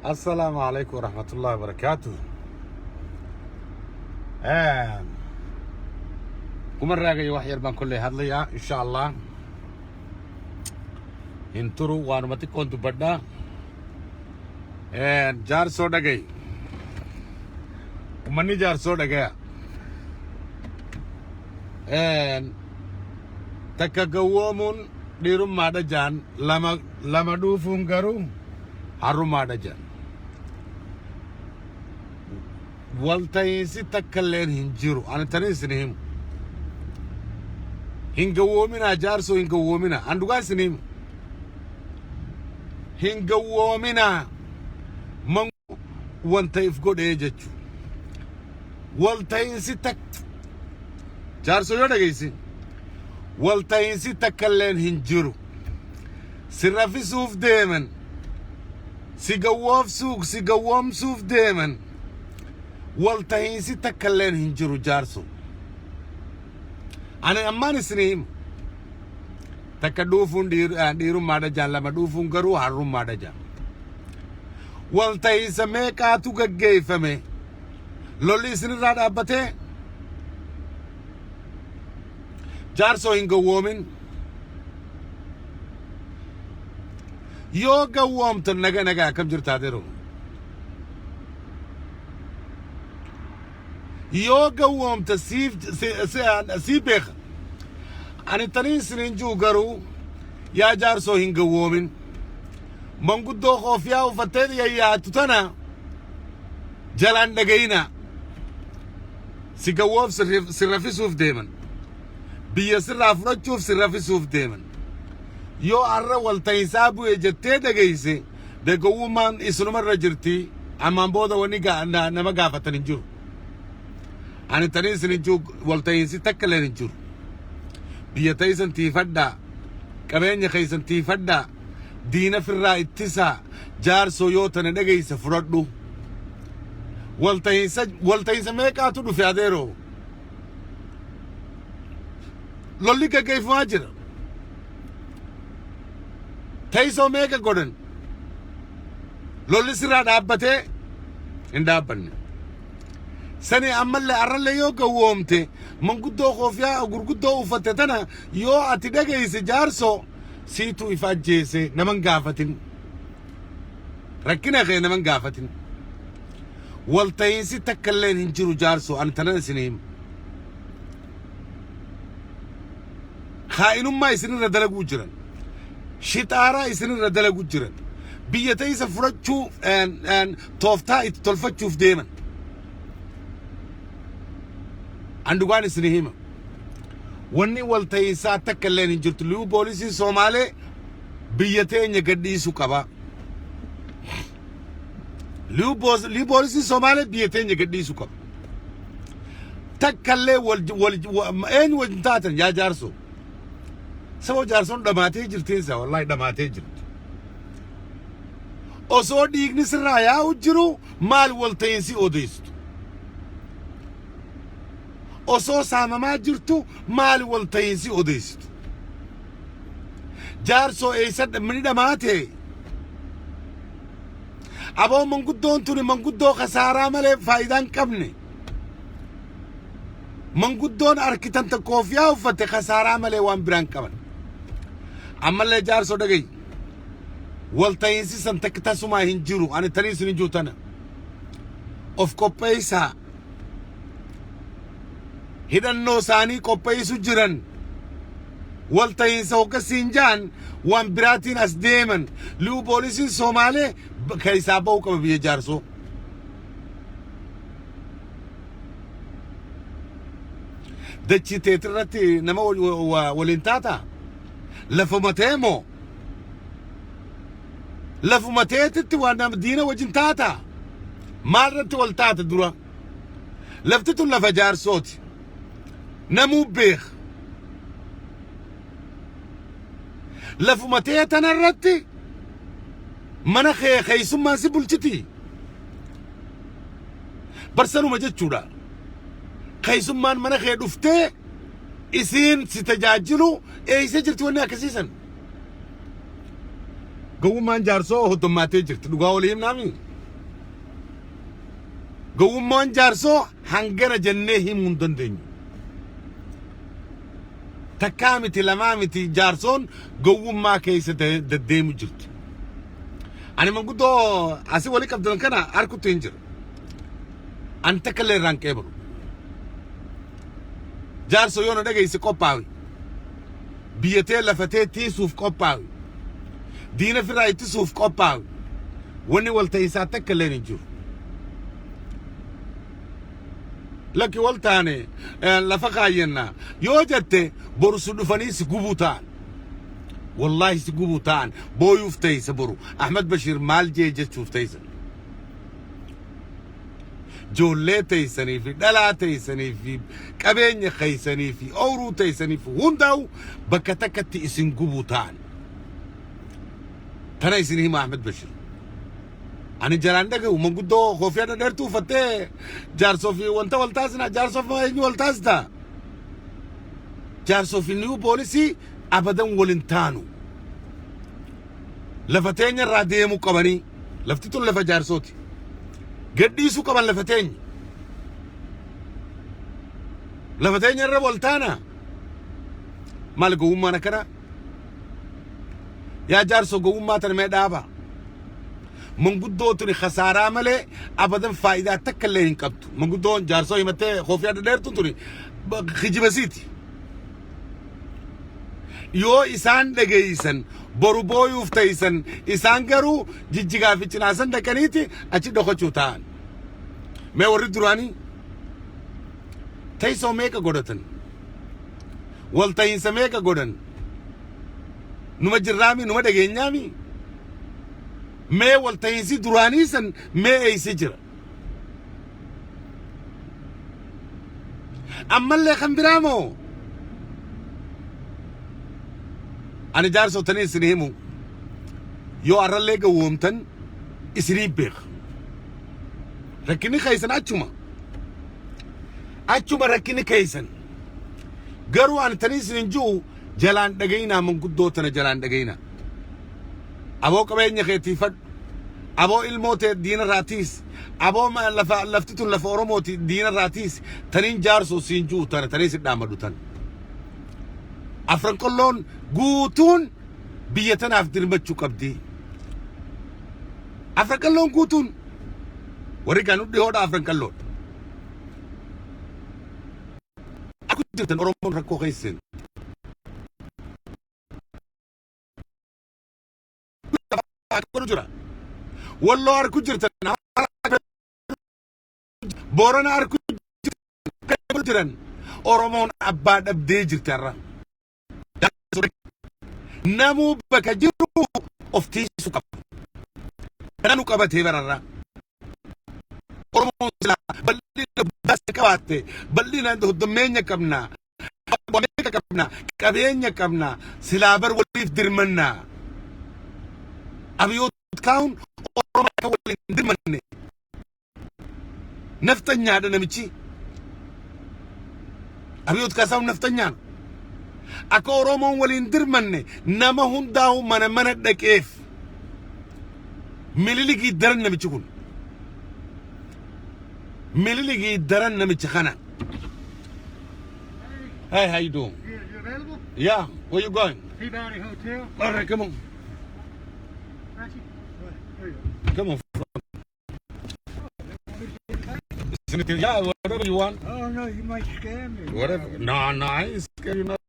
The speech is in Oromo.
السلام عليكم ورحمة الله وبركاته. ومن راجع وحير بان كل هذا إن شاء الله. هنترو وانمتي كنت بدأ. جار سودا جاي. ومني جار سودا جاي. تكجوامون ديرم مادا جان لما دوفون كارو هارو مادا جان. والتايسي تكلين هنجرو أنا تنسينهم هنجوامنا جارسو هنجوامنا عندو سنهم هنجوامنا من وانتايف قد إيجاتشو والتايسي تك جارسو يودا جيسي والتايسي تكلين هنجرو سرافي سوف ديمن سيجواف سوق سيجوام سوف ديمن والتايسي تكلين هنجرو جارسو أنا أمان سنيم تكدوفون ديرو مادا جان لما دوفون كرو هارو مادا جان والتايسي ميكا توكا جاي فمي لولي سنين راد أبتي جارسو هنگو وومن يوغا وومتن نگا كم جرتا ديرو يوغا وومت سيبخ أنا تنين سنين جو غرو يا جارسو هنگو وومن منقدو خوفيا وفتيد يا تتنا جلان نگينا سيقووف سرفي سوف ديمن بيسر أفراد سرفي سوف ديمن يو أرى والتايسابو يجتة دقيسي دقو من إسلام الرجرتي أمام بودا ونيجا نما قافة تنجور أنا تنيس نجور والتايسي تكلا نجور بيتايسن تيفدا كمان يخيسن تيفدا دينا في الرأي التسع جار سويوتنا دقيس فرادو والتايسا ميكاتو دو في عديرو لولي كيف واجر تايسو ميكا قدن لولي سراد أبتي اندابن سني أمال أرلي يو كوومتي من قدو خوفيا أو قدو وفتتنا يو أتدقى يسجارسو سيتو إفاجيسي نمن قافتن ركنا غير نمن قافتن والتايسي تكلين هنجرو جارسو أنا تنسينهم خائن ما يسنين ردلا جرن شتارا يسنين ردلا جرن بيتايس فرجو ان توفتا تلفتشو في ديما عندوغان سنيهما وني والتايسا تكلين هنجرت ليو بوليسي سومالي بيتين يقديسو كبا ليو بوليسي سومالي بيتين يقديسو كبا تكلي اين وجنتاتن يا جارسو سو جارسون دماتي جرتينسا والله دماتي جرت أصو ديك نسرا يا وجرو مال والتينسي أوديست أصو ساما ما جرتو مال والتينسي أوديست جارسو إيسد مني دماتي أبو من قدون توني من قدو خسارة مالي فايدان كبني من قدون أركتن تكوفيا وفتي خسارة مالي وان بران كبن عمل جار سودا جاي والتايسي سنتكتا سما هنجرو أنا تاني سنجو تنا of كوبيسا هيدن نو ساني كوبيسو جرن والتايسا وكسينجان وان براتين أسديمن لو بوليسين سومالي كيسابو كم بيجارسو دتشي تيترتي نما ولينتاتا لفمتيمو لفمتيتي وانا مدينة وجنتاتا مرت والتاتا درا لفتتو لفجار صوتي نمو بيخ لفمتيتا نرتي منا خيسو ما سيبولتي برسلو مجد شورا خيسو منا خي دفتي إسين ستجاجلو إيه سجلت وانا كسيسن قوم من جارسو هو تماتي جرت لقاوليم نامي gowummaan jaarsoo hangana jennee himuu hin dandeenyu. Takkaa miti lamaa miti jaarsoon gowwummaa keessa deddeemu jirti. Ani manguddoo asii walii qabdan kana harkutti hin jiru. Ani takka illee irraan qeebalu. Jaarso yoo na dhageesse qophaawi. Biyyatee lafatee tiisuuf qophaawi. Diina firaa ittisuuf qophaawi. Wanni walta'iinsaa takka illee hin jiru. Lakki wal taane lafa kaayyenna yoo jette boru su dhufanii si gubuu ta'an. Wallahi si gubuu ta'an booyuuf ta'isa boru. Ahmed Bashir maal jee jechuuf ta'isa. Joollee ta'isanii fi dhalaa ta'isanii fi qabeenya keessanii fi ooruu ta'isanii fi hundaa'u bakka takkatti isin gubuu ta'an. Tana isin hima Ahmed Bashir. Ani jalan dhagahu manguddoo koofiyyaa dhadheertuu uffattee jaarsoo fi wanta wal taasina jaarsoo fi eenyu wal taasita. Jaarsoo fi niyu poolisii abadan waliin taanu. Lafa teenya irraa deemuu qabanii lafti tun lafa jaarsooti. Gadhiisuu qaban lafa teenya. Lafa teenya irra wal taana. Maal gowwummaan akkana? Yaa jaarsoo gowwummaa tana mee dhaaba? Manguddootu ni khasaaraa malee abadan faayidaa takka illee hin qabdu. Manguddoon jaarsoo himattee koofiyyaa dhadheertuu tuni kijibasiiti. Yoo isaan dhageeysan boru booyuuf ta'isan isaan garuu jijjigaa fi cinaasan dhaqaniiti achi dhokachuu ta'an. Mee warri duraanii ta'isoo meeqa godhatan? Wal ta'iinsa meeqa godhan? Numa jirraami numa dhageenyaami? Mee wal ta'iinsi duraanii san mee eeysi jira? Ammallee kan biraa moo? Ani jaarsoo tanii isin himu yoo arrallee gowwoomtan isinii beeka. Rakkinni keessan achuma rakkinni keessan. Garuu ani tanii isin jiru jalaan dhagayinaa manguddoo tana jalaan dhagayinaa. Aboo qabeenya keetiifadhu. Aboo ilmoo ta'e diina raatiis. Aboo lafti tun lafa Oromooti diina raatiis. Taniin jaarsoo siin jiru tana tanii isin dhaamadu tana. Afran qolloon guutuun biyya tanaaf dirmachuu qabdi. Afran qolloon guutuun warri kan dhihoodha afran qolloon. Akka jirtan Oromoon rakkoo keessan. Akka jira. Walloo harku jirtan. Boorana harku jiran. Oromoon abbaa dhabdee jirtarra. Namu bakka jiru of tiisu qaba. Kana nu qabatee bararra. Oromoon sila bal'ina baasa qabaatte bal'ina hoddommeenya qabna. Abboneeka qabna. Qabeenya qabna. Silaa bar waliif dirmanna. Abiyyoot kaa'uun Oromoo akka waliin dirmanne. Naftanyaadha namichi. Abiyyoot kaa'uun naftanyaadha. Akka Oromoon waliin dirmanne nama hundaa'u mana dhaqeef mililigii daran namichi kun mililigii daran namichi kana. Hey, how you doing? You available? Yeah, where you going? Peabody Hotel. All right, come on. Archie? There you go. Come on. Yeah, whatever you want. Oh, no, you might scam me. Whatever. No, I ain't scared you nothing.